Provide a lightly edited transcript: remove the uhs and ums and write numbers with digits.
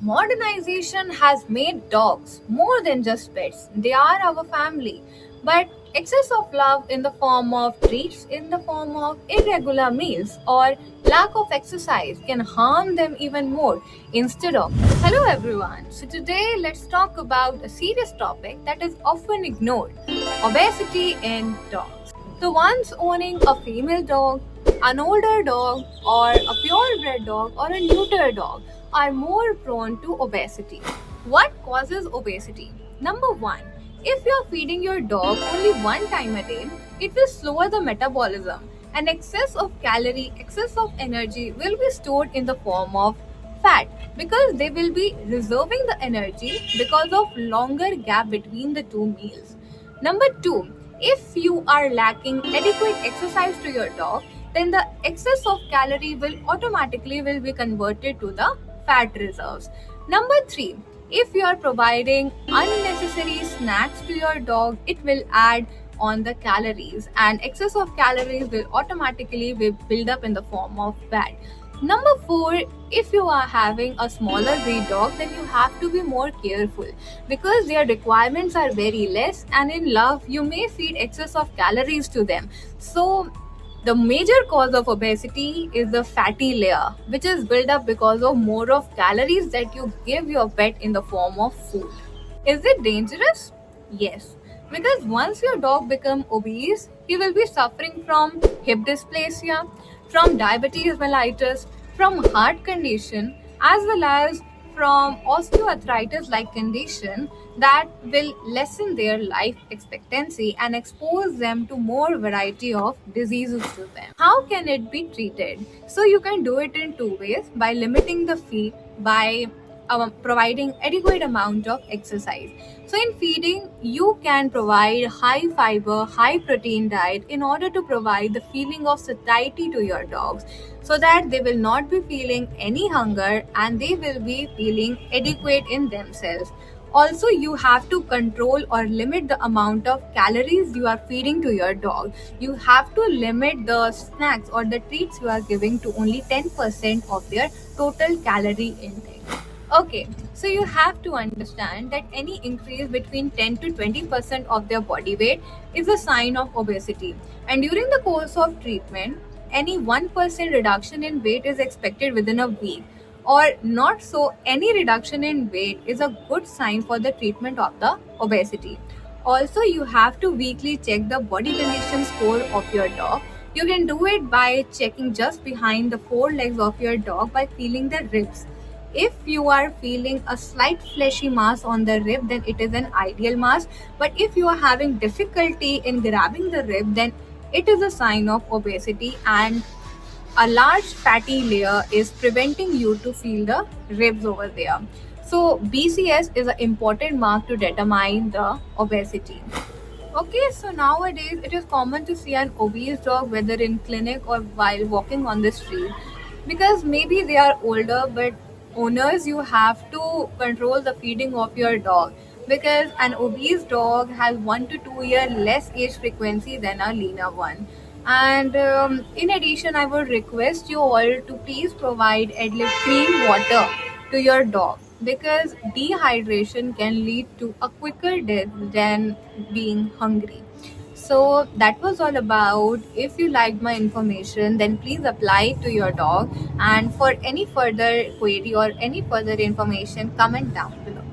Modernization has made dogs more than just pets. They are our family. But excess of love in the form of treats, in the form of irregular meals, or lack of exercise can harm them even more instead of. Hello everyone. So today let's talk about a serious topic that is often ignored: obesity in dogs. So once owning a female dog, an older dog, or a purebred dog, or a neuter dog are more prone to obesity. What causes obesity? Number one, if you're feeding your dog only one time a day, it will slow the metabolism, and excess of calorie, excess of energy will be stored in the form of fat because they will be reserving the energy because of longer gap between the two meals. Number two, if you are lacking adequate exercise to your dog, then the excess of calorie will automatically will be converted to the fat reserves. Number three, if you are providing unnecessary snacks to your dog, it will add on the calories, and excess of calories will automatically be build up in the form of fat. Number four, if you are having a smaller breed dog, then you have to be more careful because their requirements are very less, and in love, you may feed excess of calories to them. So, the major cause of obesity is the fatty layer, which is built up because of more of calories that you give your pet in the form of food. Is it dangerous? Yes. Because once your dog becomes obese, he will be suffering from hip dysplasia, from diabetes mellitus, from heart condition, as well as from osteoarthritis like condition that will lessen their life expectancy and expose them to more variety of diseases to them. How can it be treated? So you can do it in two ways: by limiting the feed, by providing adequate amount of exercise. So in feeding, you can provide high fiber, high protein diet in order to provide the feeling of satiety to your dogs so that they will not be feeling any hunger and they will be feeling adequate in themselves. Also, you have to control or limit the amount of calories you are feeding to your dog. You have to limit the snacks or the treats you are giving to only 10% of their total calorie intake. Okay, so you have to understand that any increase between 10 to 20% of their body weight is a sign of obesity. And during the course of treatment, any 1% reduction in weight is expected within a week, or not so, any reduction in weight is a good sign for the treatment of the obesity. Also, you have to weekly check the body condition score of your dog. You can do it by checking just behind the four legs of your dog by feeling the ribs. If you are feeling a slight fleshy mass on the rib, then it is an ideal mass. But if you are having difficulty in grabbing the rib, then it is a sign of obesity, and a large fatty layer is preventing you to feel the ribs over there. So BCS is an important mark to determine the obesity. Okay, so nowadays it is common to see an obese dog whether in clinic or while walking on the street because maybe they are older, but owners, you have to control the feeding of your dog because an obese dog has 1 to 2 year less age frequency than a leaner one. And in addition, I would request you all to please provide at least clean water to your dog because dehydration can lead to a quicker death than being hungry. So that was all about. If you liked my information, then please apply it to your dog. And for any further query or any further information, comment down below.